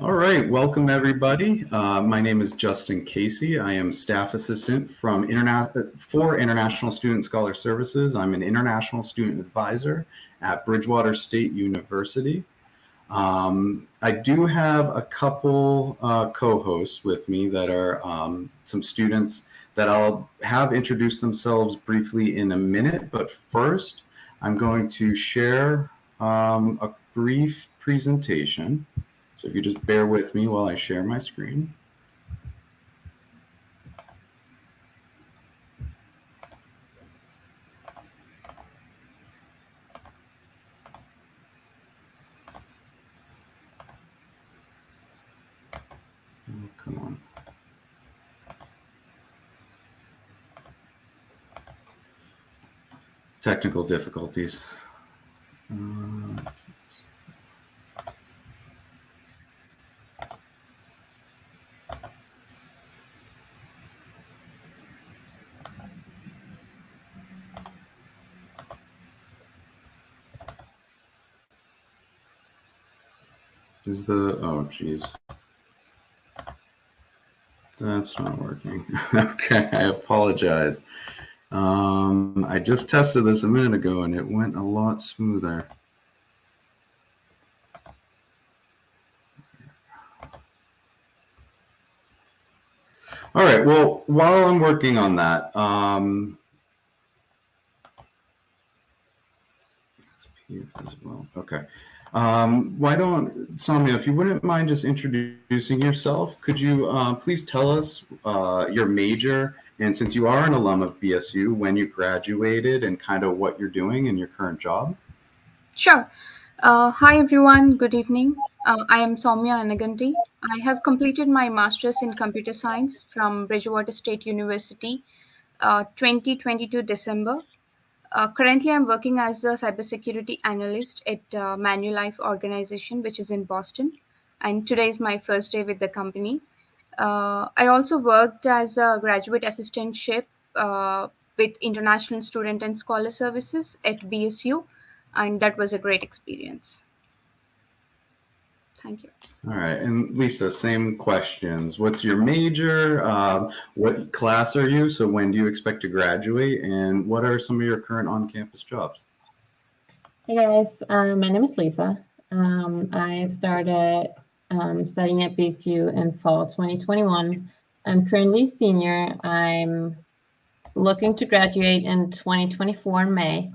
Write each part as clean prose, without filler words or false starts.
All right, welcome everybody. My name is Justin Casey. I am staff assistant for International Student Scholar Services. I'm an international student advisor at Bridgewater State University. I do have a couple co-hosts with me that are some students that I'll have introduce themselves briefly in a minute. But first, I'm going to share a brief presentation. So if you just bear with me while I share my screen. Oh, come on. Technical difficulties. Oh geez. That's not working. Okay, I apologize. I just tested this a minute ago and it went a lot smoother. All right, well, while I'm working on that, as well. Okay. Why don't, Soumya, if you wouldn't mind just introducing yourself, could you please tell us your major, and since you are an alum of BSU, when you graduated and kind of what you're doing in your current job? Sure. Hi, everyone. Good evening. I am Soumya Anaganti. I have completed my master's in computer science from Bridgewater State University, 2022 December. Currently, I'm working as a cybersecurity analyst at Manulife organization, which is in Boston. And today is my first day with the company. I also worked as a graduate assistantship with International Student and Scholar Services at BSU, and that was a great experience. Thank you. All right, and Lisa, same questions. What's your major? What class are you? So when do you expect to graduate? And what are some of your current on-campus jobs? Hey guys, my name is Lisa. I started studying at BSU in fall 2021. I'm currently a senior. I'm looking to graduate in 2024 May.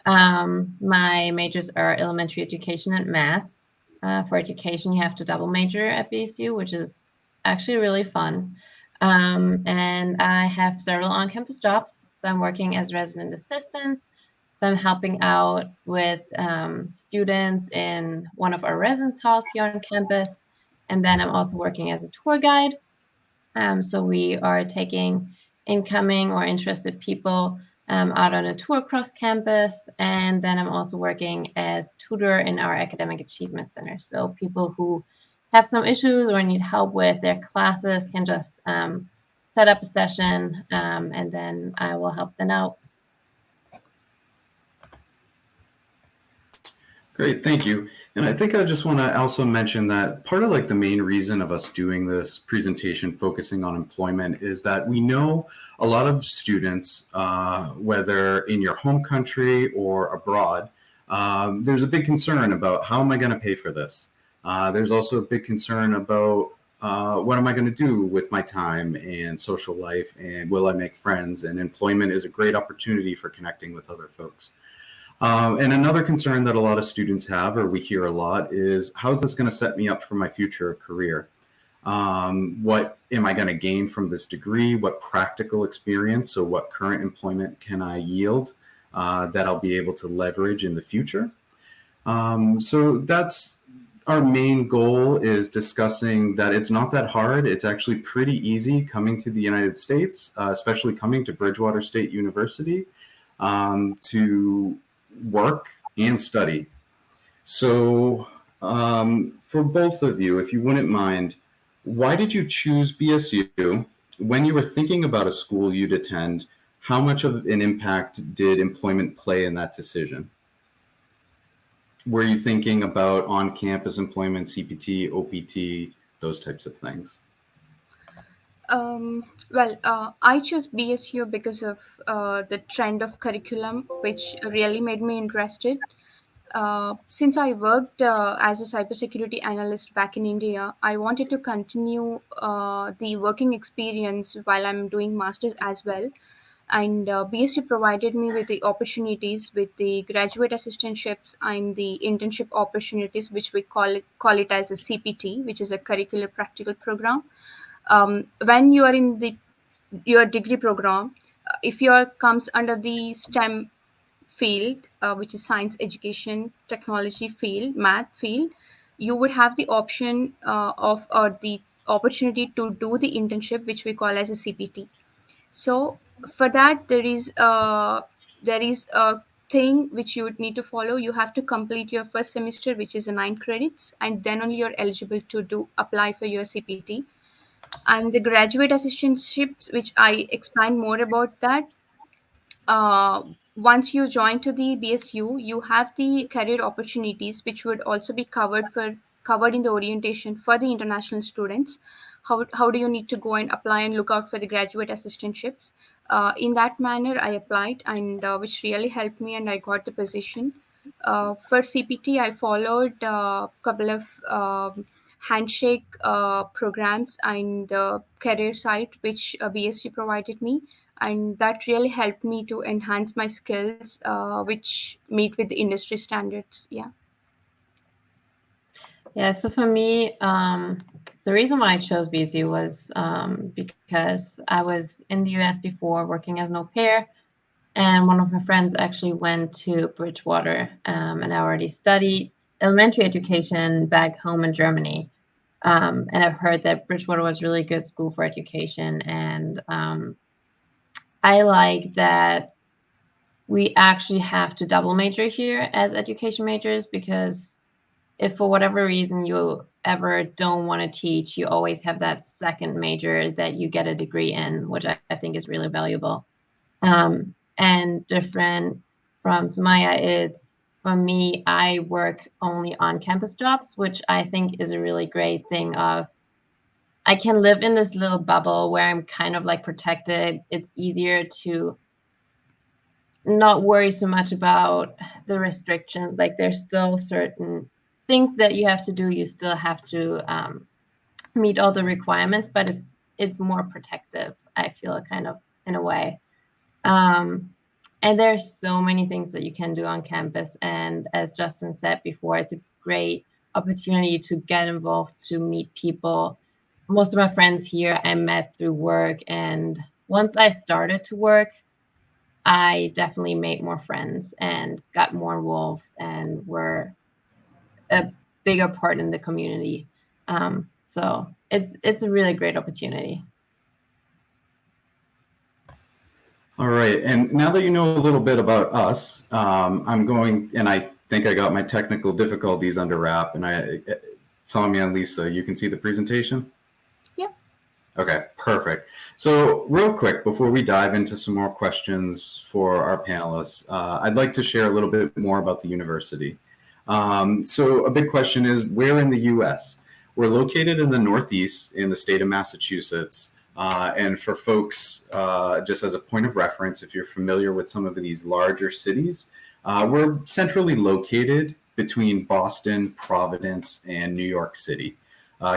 My majors are elementary education and math. For education, you have to double major at BSU, which is actually really fun. And I have several on-campus jobs. So I'm working as resident assistant. So I'm helping out with students in one of our residence halls here on campus. And then I'm also working as a tour guide. So we are taking incoming or interested people out on a tour across campus. And then I'm also working as tutor in our academic achievement center. So people who have some issues or need help with their classes can just set up a session and then I will help them out. Great, thank you. And I think I just want to also mention that part of like the main reason of us doing this presentation focusing on employment is that we know a lot of students, whether in your home country or abroad, there's a big concern about how am I going to pay for this? There's also a big concern about what am I going to do with my time and social life, and will I make friends? And employment is a great opportunity for connecting with other folks. And another concern that a lot of students have, or we hear a lot, is how is this going to set me up for my future career? What am I going to gain from this degree? What practical experience, so what current employment can I yield that I'll be able to leverage in the future? So that's our main goal, is discussing that it's not that hard. It's actually pretty easy coming to the United States, especially coming to Bridgewater State University to work and study. So for both of you, if you wouldn't mind, why did you choose BSU? When you were thinking about a school you'd attend, how much of an impact did employment play in that decision? Were you thinking about on-campus employment, CPT, OPT, those types of things? I chose BSU because of the trend of curriculum, which really made me interested. Since I worked as a cybersecurity analyst back in India, I wanted to continue the working experience while I'm doing masters as well. And BSU provided me with the opportunities with the graduate assistantships and the internship opportunities, which we call it as a CPT, which is a curricular practical program. When you are in the your degree program, if your comes under the STEM field, which is science, education, technology field, math field, you would have the option of or the opportunity to do the internship, which we call as a CPT. So for that, there is a thing which you would need to follow. You have to complete your first semester, which is a 9 credits, and then only you're eligible to do apply for your CPT. And the graduate assistantships, which I expand more about that. uh, Once you join to the BSU, you have the career opportunities, which would also be covered in the orientation for the international students. How do you need to go and apply and look out for the graduate assistantships? In that manner, I applied, and which really helped me, and I got the position. For CPT, I followed a couple of handshake programs and career site which BSU provided me, and that really helped me to enhance my skills, which meet with the industry standards. Yeah. Yeah, so for me, the reason why I chose BSU was because I was in the US before working as an au pair, and one of my friends actually went to Bridgewater, and I already studied elementary education back home in Germany. And I've heard that Bridgewater was a really good school for education, and I like that we actually have to double major here as education majors, because if for whatever reason you ever don't want to teach, you always have that second major that you get a degree in, which I think is really valuable. And different from Soumya, it's for me, I work only on campus jobs, which I think is a really great thing of I can live in this little bubble where I'm kind of like protected. It's easier to not worry so much about the restrictions. Like there's still certain things that you have to do. You still have to meet all the requirements, but it's more protective. I feel kind of in a way. Um, and there's so many things that you can do on campus. And as Justin said before, it's a great opportunity to get involved, to meet people. Most of my friends here I met through work. And once I started to work, I definitely made more friends and got more involved and were a bigger part in the community. So it's a really great opportunity. All right. And now that you know a little bit about us, I'm going, and I think I got my technical difficulties under wrap. And Soumya and Lisa, you can see the presentation? Yeah. Okay, perfect. So real quick, before we dive into some more questions for our panelists, I'd like to share a little bit more about the university. So a big question is, where in the US? We're located in the Northeast in the state of Massachusetts. And for folks, just as a point of reference, if you're familiar with some of these larger cities, we're centrally located between Boston, Providence, and New York City.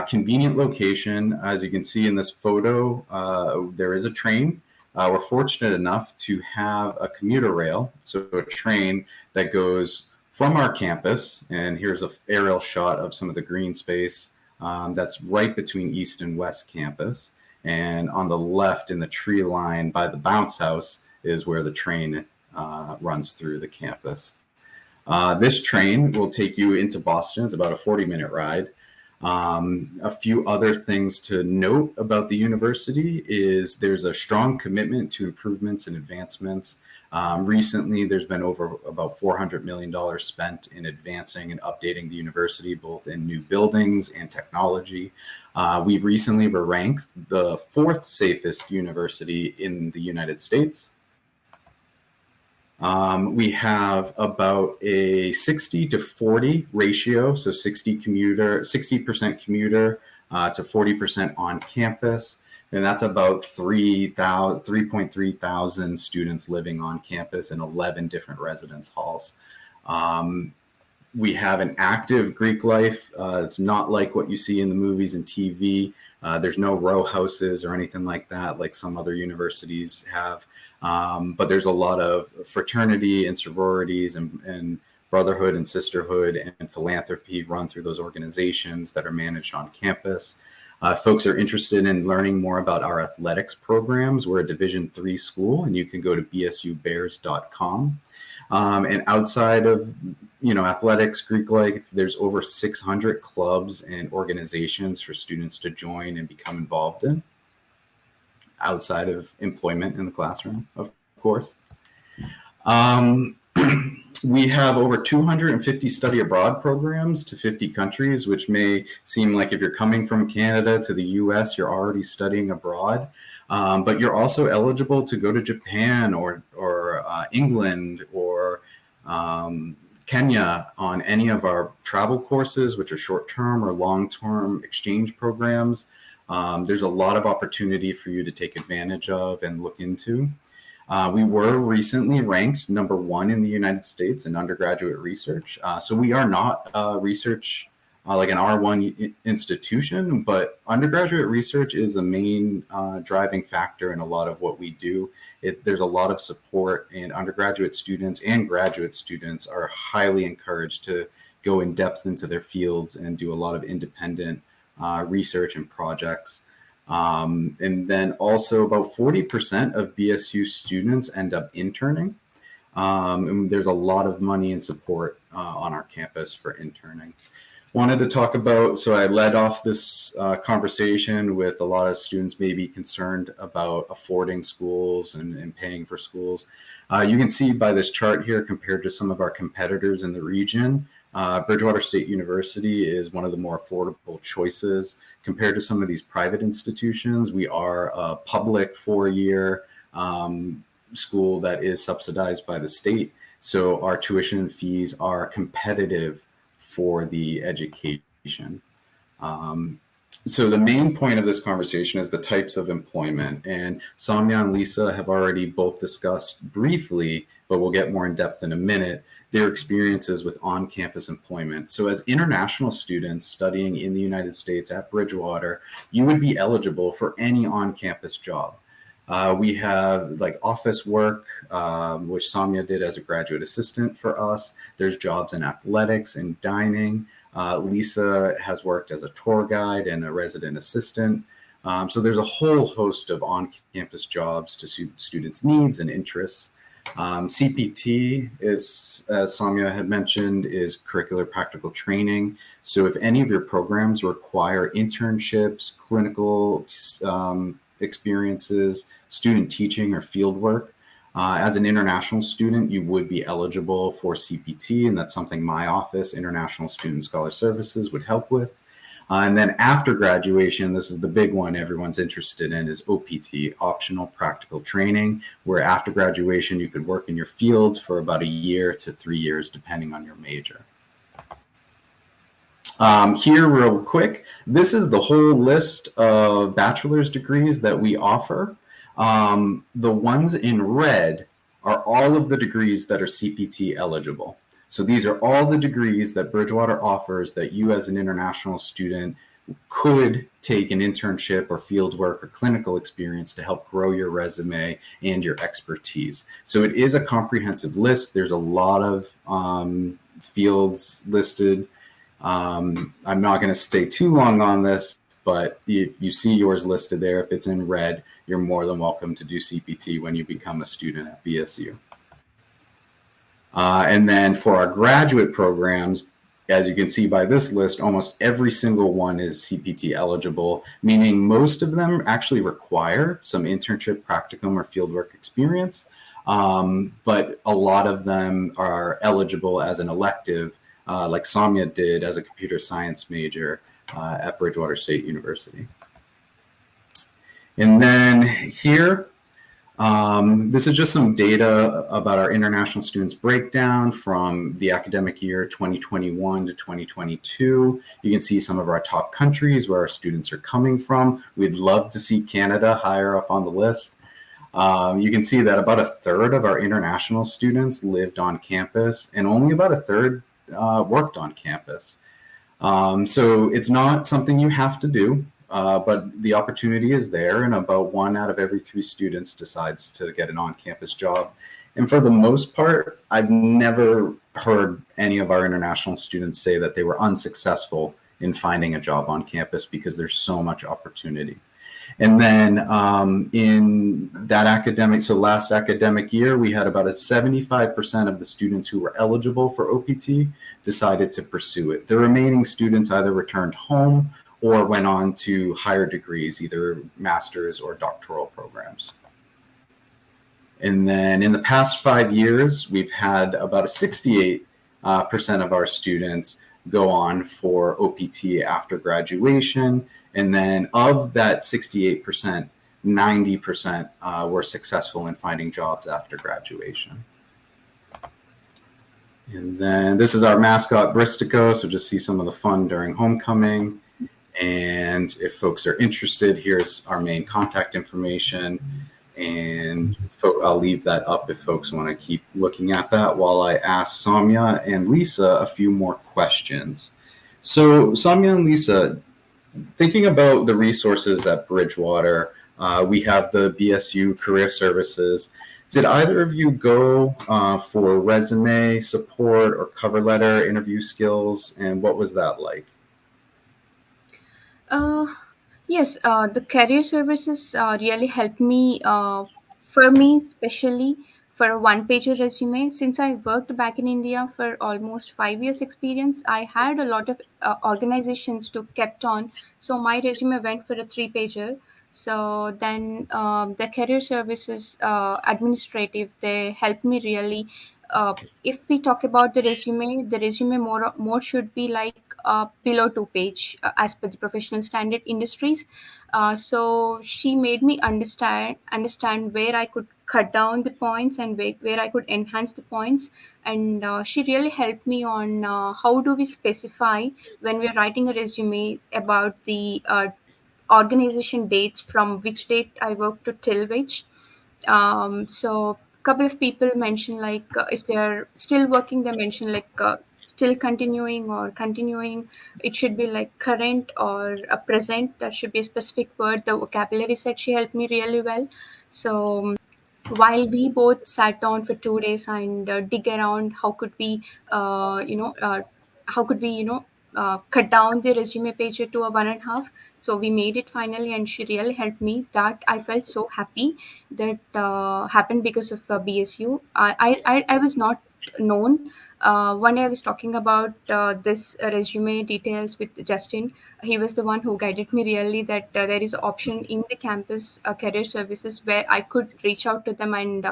Convenient location. As you can see in this photo, there is a train. We're fortunate enough to have a commuter rail, so a train that goes from our campus, and here's an aerial shot of some of the green space that's right between East and West campus. And on the left in the tree line by the bounce house is where the train runs through the campus. This train will take you into Boston. It's about a 40-minute ride. A few other things to note about the university is there's a strong commitment to improvements and advancements. Recently, there's been over about $400 million spent in advancing and updating the university, both in new buildings and technology. We recently were ranked the 4th safest university in the United States. We have about a 60 to 40 ratio, so 60% commuter to 40% on campus. And that's about 3.3 thousand students living on campus in 11 different residence halls. We have an active Greek life. It's not like what you see in the movies and TV. There's no row houses or anything like that, like some other universities have. But there's a lot of fraternity and sororities and brotherhood and sisterhood and philanthropy run through those organizations that are managed on campus. Folks are interested in learning more about our athletics programs. We're a Division III school, and you can go to bsubears.com. And outside of athletics, Greek life, there's over 600 clubs and organizations for students to join and become involved in outside of employment in the classroom, of course. We have over 250 study abroad programs to 50 countries, which may seem like if you're coming from Canada to the US, you're already studying abroad. But you're also eligible to go to Japan or England or Kenya on any of our travel courses, which are short-term or long-term exchange programs. There's a lot of opportunity for you to take advantage of and look into. We were recently ranked #1 in the United States in undergraduate research. So we are not research like an R1 institution, but undergraduate research is the main driving factor in a lot of what we do. There's a lot of support, and undergraduate students and graduate students are highly encouraged to go in depth into their fields and do a lot of independent research and projects. And then also about 40% of BSU students end up interning. And there's a lot of money and support on our campus for interning. Wanted to talk about, so I led off this conversation with a lot of students maybe concerned about affording schools and paying for schools. You can see by this chart here, compared to some of our competitors in the region, Bridgewater State University is one of the more affordable choices compared to some of these private institutions. We are a public 4-year school that is subsidized by the state. So our tuition fees are competitive for the education. So the main point of this conversation is the types of employment, and Soumya and Lisa have already both discussed briefly, but we'll get more in depth in a minute, their experiences with on-campus employment. So as international students studying in the United States at Bridgewater, you would be eligible for any on-campus job. We have like office work, which Soumya did as a graduate assistant for us. There's jobs in athletics and dining. Lisa has worked as a tour guide and a resident assistant. So there's a whole host of on-campus jobs to suit students' needs and interests. CPT is, as Soumya had mentioned, is curricular practical training. So if any of your programs require internships, clinical experiences, student teaching, or field work, as an international student, you would be eligible for CPT, and that's something my office, International Student Scholar Services, would help with. And then after graduation, this is the big one everyone's interested in, is OPT, Optional Practical Training, where after graduation, you could work in your field for about 1 year to 3 years, depending on your major. Here, real quick, this is the whole list of bachelor's degrees that we offer. The ones in red are all of the degrees that are CPT eligible. So these are all the degrees that Bridgewater offers that you as an international student could take an internship or field work or clinical experience to help grow your resume and your expertise. So it is a comprehensive list. There's a lot of fields listed. I'm not going to stay too long on this, but if you see yours listed there, if it's in red, you're more than welcome to do CPT when you become a student at BSU. And then for our graduate programs, as you can see by this list, almost every single one is CPT eligible, meaning most of them actually require some internship, practicum, or fieldwork experience, but a lot of them are eligible as an elective, like Soumya did as a computer science major at Bridgewater State University. And then here, This is just some data about our international students breakdown from the academic year 2021 to 2022. You can see some of our top countries where our students are coming from. We'd love to see Canada higher up on the list. You can see that about a third of our international students lived on campus and only about a third worked on campus. So it's not something you have to do, but the opportunity is there, and about 1 out of every 3 students decides to get an on-campus job. And for the most part, I've never heard any of our international students say that they were unsuccessful in finding a job on campus because there's so much opportunity. And then in that last academic year, we had about a 75% of the students who were eligible for OPT decided to pursue it. The remaining students either returned home or went on to higher degrees, either master's or doctoral programs. And then in the past 5 years, we've had about a 68% of our students go on for OPT after graduation. And then of that 68%, 90% were successful in finding jobs after graduation. And then this is our mascot, Bristico. So just see some of the fun during homecoming. And if folks are interested, here's our main contact information. And I'll leave that up if folks want to keep looking at that while I ask Soumya and Lisa a few more questions. So Soumya and Lisa, thinking about the resources at Bridgewater, we have the BSU Career Services. Did either of you go for resume support or cover letter interview skills, and what was that like? Yes, the career services really helped me, for me, especially for a one-pager resume. Since I worked back in India for almost 5 years experience, I had a lot of organizations to kept on. So my resume went for a three-pager. So then the career services administrative, they helped me really. If we talk about the resume more should be like below 2 page as per the professional standard industries. So she made me understand where I could cut down the points and where I could enhance the points. And she really helped me on how do we specify when we're writing a resume about the organization dates, from which date I worked to till which. So couple of people mention like if they're still working, they mention like still continuing or continuing. It should be like current or a present. That should be a specific word. The vocabulary set she helped me really well. So while we both sat down for 2 days and dig around how could we how could we cut down the resume page to a 1.5. So we made it finally, and she really helped me. That I felt so happy. That happened because of BSU. I was not known. One day I was talking about this resume details with Justin. He was the one who guided me really that there is an option in the campus career services where I could reach out to them. And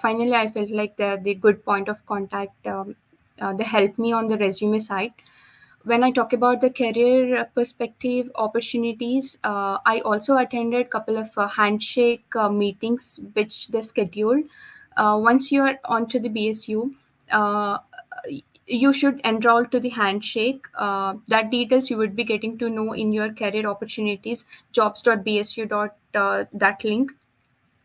finally I felt like they're the good point of contact. They helped me on the resume side. When I talk about the career perspective opportunities, I also attended a couple of handshake meetings which they scheduled. Once you are onto the BSU, uh, you should enroll to the handshake. That details you would be getting to know in your career opportunities, jobs.bsu. That link.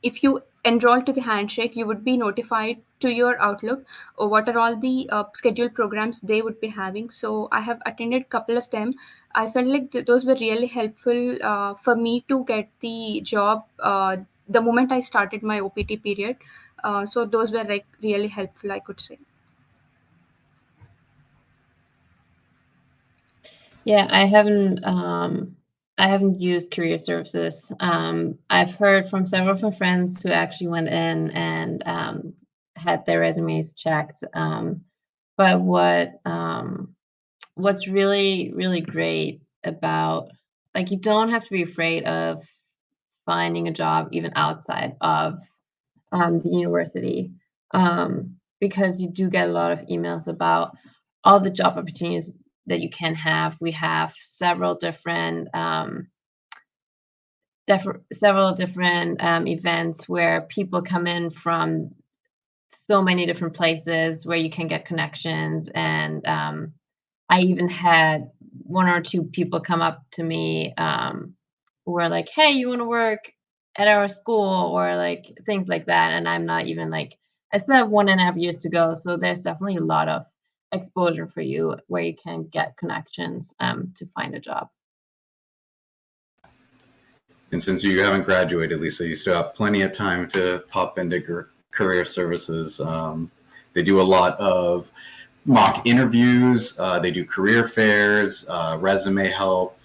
If you enroll to the handshake, you would be notified to your Outlook or what are all the scheduled programs they would be having. So I have attended a couple of them. I felt like those were really helpful for me to get the job the moment I started my OPT period. So those were like really helpful, I could say. Yeah, I haven't used career services. I've heard from several of my friends who actually went in and had their resumes checked. But what's really, really great about, like, you don't have to be afraid of finding a job even outside of the university, because you do get a lot of emails about all the job opportunities that you can have. We have several different several different events where people come in from so many different places where you can get connections. And I even had one or two people come up to me who were like, "Hey, you want to work at our school?" or like things like that. And I'm not even like, I still have 1.5 years to go. So there's definitely a lot of exposure for you where you can get connections to find a job. And since you haven't graduated, Lisa, you still have plenty of time to pop into career services. They do a lot of mock interviews. They do career fairs, resume help,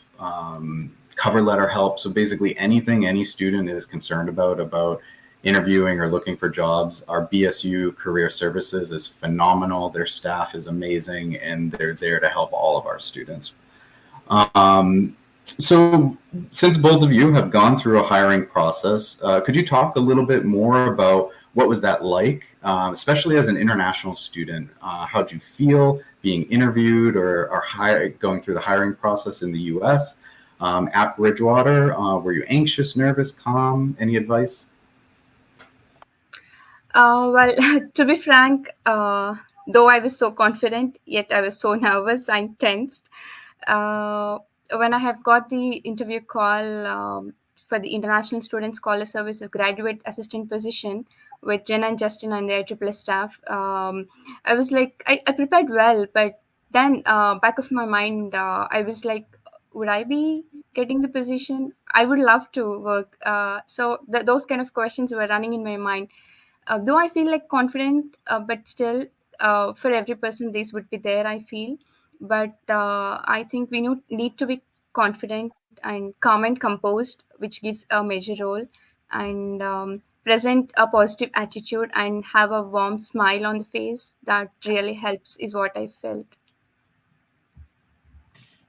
cover letter help. So basically anything any student is concerned about interviewing or looking for jobs, our BSU Career Services is phenomenal. Their staff is amazing, and they're there to help all of our students. So since both of you have gone through a hiring process, could you talk a little bit more about what was that like, especially as an international student? How'd you feel being interviewed or going through the hiring process in the US? At Bridgewater, were you anxious, nervous, calm? Any advice? Well, to be frank, though I was so confident, yet I was so nervous and tensed. Uh, when I have got the interview call for the International Student Scholar Services graduate assistant position with Jen and Justin and their triple staff, I was like, I prepared well, but then back of my mind, I was like, would I be getting the position? I would love to work. So those kind of questions were running in my mind. Though I feel like confident, but still, for every person, this would be there, I feel. But I think we need to be confident and calm and composed, which gives a major role, and present a positive attitude and have a warm smile on the face. That really helps, is what I felt.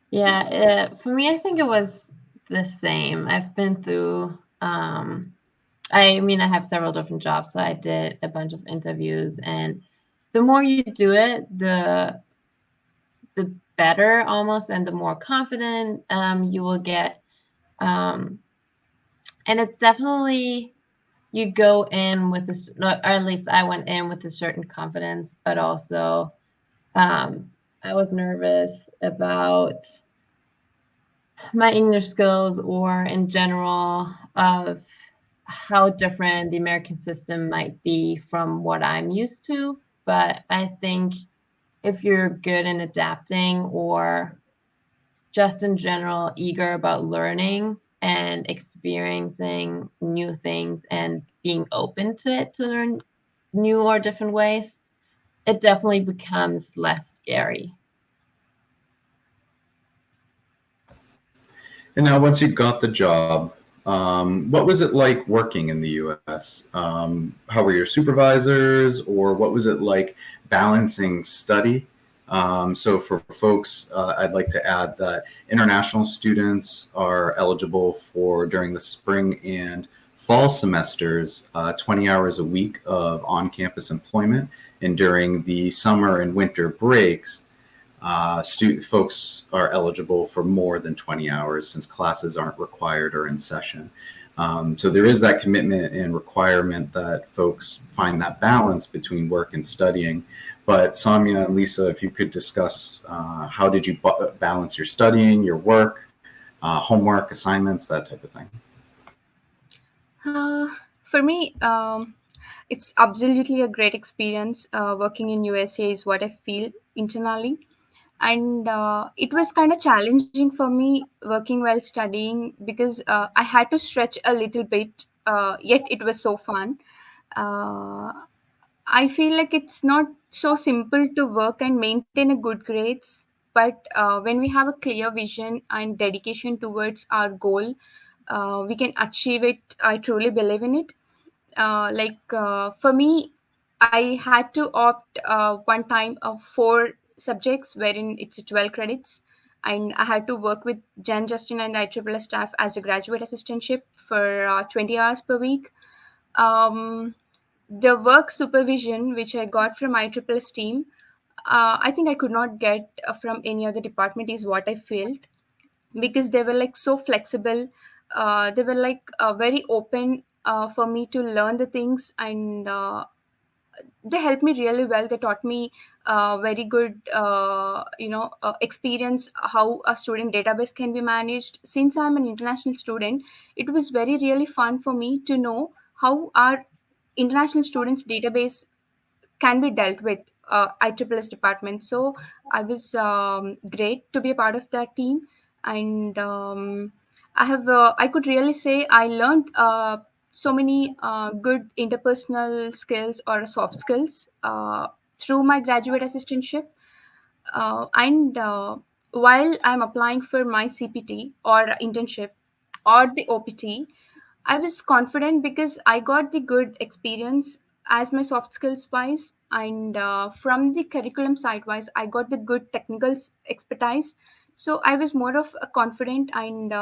Yeah, for me, I think it was the same. I've been through, I mean, I have several different jobs, so I did a bunch of interviews, and the more you do it, the better almost, and the more confident you will get. And it's definitely, you go in with this, or at least I went in with a certain confidence, but also I was nervous about my English skills, or in general of how different the American system might be from what I'm used to. But I think if you're good in adapting, or just in general eager about learning and experiencing new things and being open to it, to learn new or different ways, it definitely becomes less scary. And now, once you got the job, what was it like working in the US? How were your supervisors, or what was it like balancing study? So, for folks, I'd like to add that international students are eligible for, during the spring and fall semesters, 20 hours a week of on campus employment. And during the summer and winter breaks, folks are eligible for more than 20 hours since classes aren't required or in session. So there is that commitment and requirement that folks find that balance between work and studying. But Soumya and Lisa, if you could discuss how did you balance your studying, your work, homework, assignments, that type of thing. For me, it's absolutely a great experience. Working in USA is what I feel internally, and it was kind of challenging for me working while studying because I had to stretch a little bit. Yet it was so fun. Uh, I feel like it's not so simple to work and maintain a good grades, but when we have a clear vision and dedication towards our goal, we can achieve it. I truly believe in it. For me, I had to opt one time of four subjects wherein it's 12 credits, and I had to work with Jen, Justin, and the IEEE staff as a graduate assistantship for 20 hours per week. Um, the work supervision which I got from IEEE team, I think I could not get from any other department, is what I felt, because they were like so flexible. They were like very open for me to learn the things, and they helped me really well. They taught me very good experience how a student database can be managed. Since I'm an international student, it was very really fun for me to know how our international students database can be dealt with ISSS department. So I was great to be a part of that team, and I could really say I learned so many good interpersonal skills or soft skills through my graduate assistantship. And while I'm applying for my CPT or internship or the OPT, I was confident because I got the good experience as my soft skills wise, and from the curriculum side wise, I got the good technical expertise. So I was more of a confident, and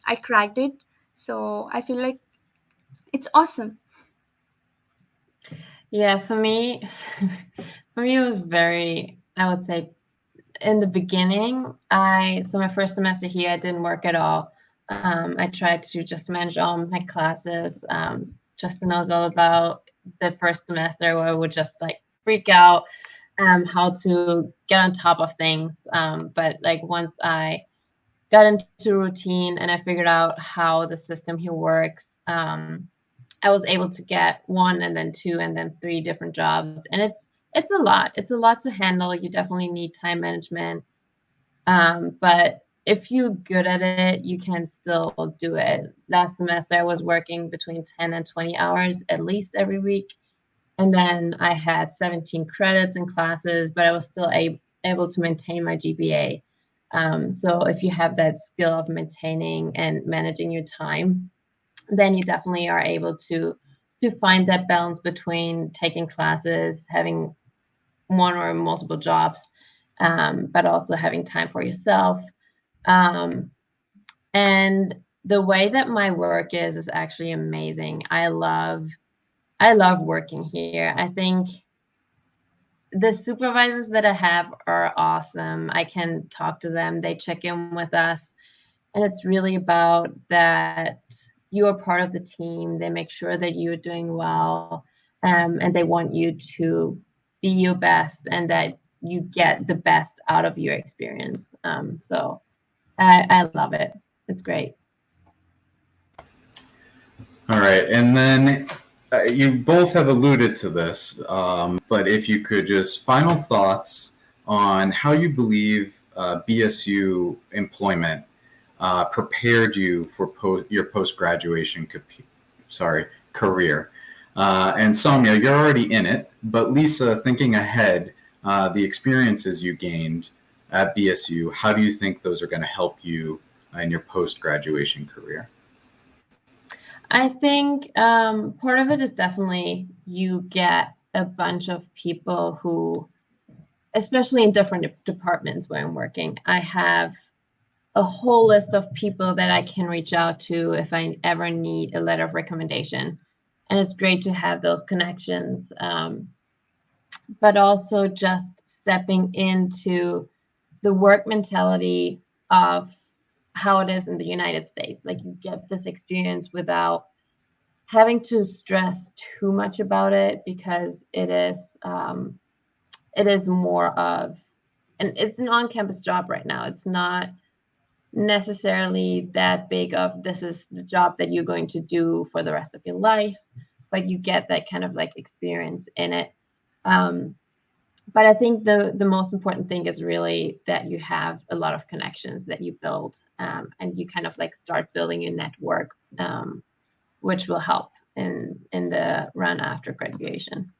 I cracked it. So I feel like it's awesome. Yeah, for me, for me, it was very, I would say, in the beginning, so my first semester here, I didn't work at all. I tried to just manage all my classes. Justin knows all about the first semester where I would just like freak out, how to get on top of things. But like once I got into routine and I figured out how the system here works, I was able to get one and then two and then three different jobs. And it's a lot. It's a lot to handle. You definitely need time management. But if you're good at it, you can still do it. Last semester, I was working between 10 and 20 hours at least every week. And then I had 17 credits in classes, but I was still able to maintain my GPA. So if you have that skill of maintaining and managing your time, then you definitely are able to find that balance between taking classes, having one or multiple jobs, but also having time for yourself. Um, and the way that my work is actually amazing. I love working here. I think the supervisors that I have are awesome. I can talk to them. They check in with us. And it's really about that you are part of the team. They make sure that you're doing well, and they want you to be your best and that you get the best out of your experience. So I love it. It's great. All right. And then you both have alluded to this, but if you could just final thoughts on how you believe BSU employment prepared you for your post-graduation career. And Soumya, you're already in it, but Lisa, thinking ahead, the experiences you gained at BSU, how do you think those are going to help you in your post-graduation career? I think part of it is definitely you get a bunch of people who, especially in different departments where I'm working, I have a whole list of people that I can reach out to if I ever need a letter of recommendation. And it's great to have those connections, but also just stepping into the work mentality of how it is in the United States. Like you get this experience without having to stress too much about it because it is more of, and it's an on-campus job right now. It's not necessarily that big of this is the job that you're going to do for the rest of your life, but you get that kind of like experience in it. But I think the most important thing is really that you have a lot of connections that you build, and you kind of like start building your network, which will help in the run after graduation.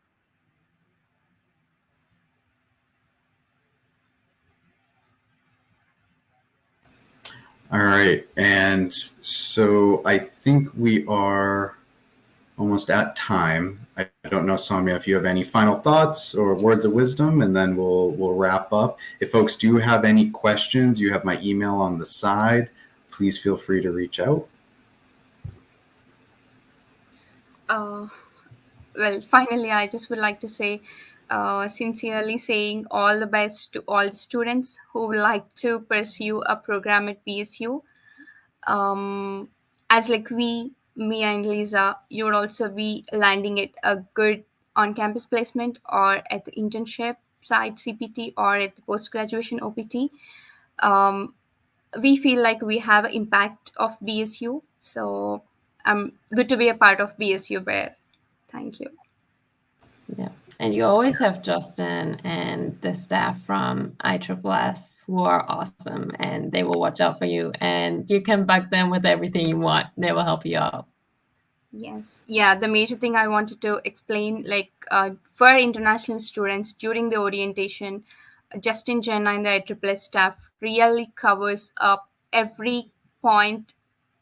All right. And so I think we are almost at time. I don't know, Soumya, if you have any final thoughts or words of wisdom, and then we'll wrap up. If folks do have any questions, you have my email on the side. Please feel free to reach out. Well, finally, I just would like to say, sincerely saying all the best to all the students who would like to pursue a program at BSU. Um, as like me and Lisa, you would also be landing it a good on-campus placement or at the internship side CPT or at the post-graduation OPT. Um, we feel like we have an impact of BSU. So I'm good to be a part of BSU Bear. Thank you. Yeah. And you always have Justin and the staff from ISSS who are awesome, and they will watch out for you, and you can bug them with everything you want. They will help you out. Yes. Yeah. The major thing I wanted to explain, like for international students during the orientation, Justin, Jenna, and the ISSS staff really covers up every point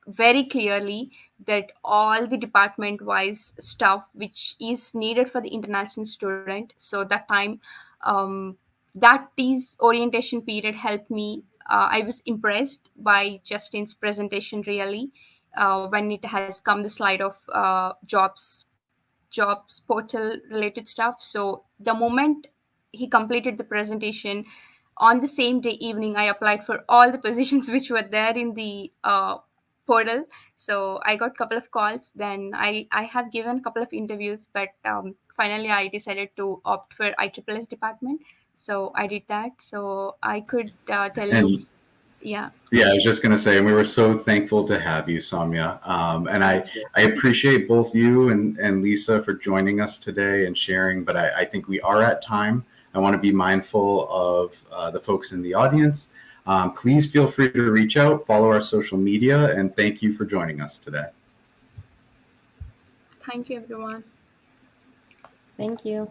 very clearly, that all the department wise stuff which is needed for the international student. So that time, um, that is orientation period helped me. I was impressed by Justin's presentation really, when it has come the slide of jobs portal related stuff. So the moment he completed the presentation, on the same day evening, I applied for all the positions which were there in the portal. So I got a couple of calls. Then I have given a couple of interviews, but finally I decided to opt for ISSS department. So I did that. So I could tell you, And yeah. yeah, I was just going to say, and we were so thankful to have you, Soumya. And I appreciate both you and Lisa for joining us today and sharing, but I think we are at time. I want to be mindful of the folks in the audience. Please feel free to reach out, follow our social media, and thank you for joining us today. Thank you, everyone. Thank you.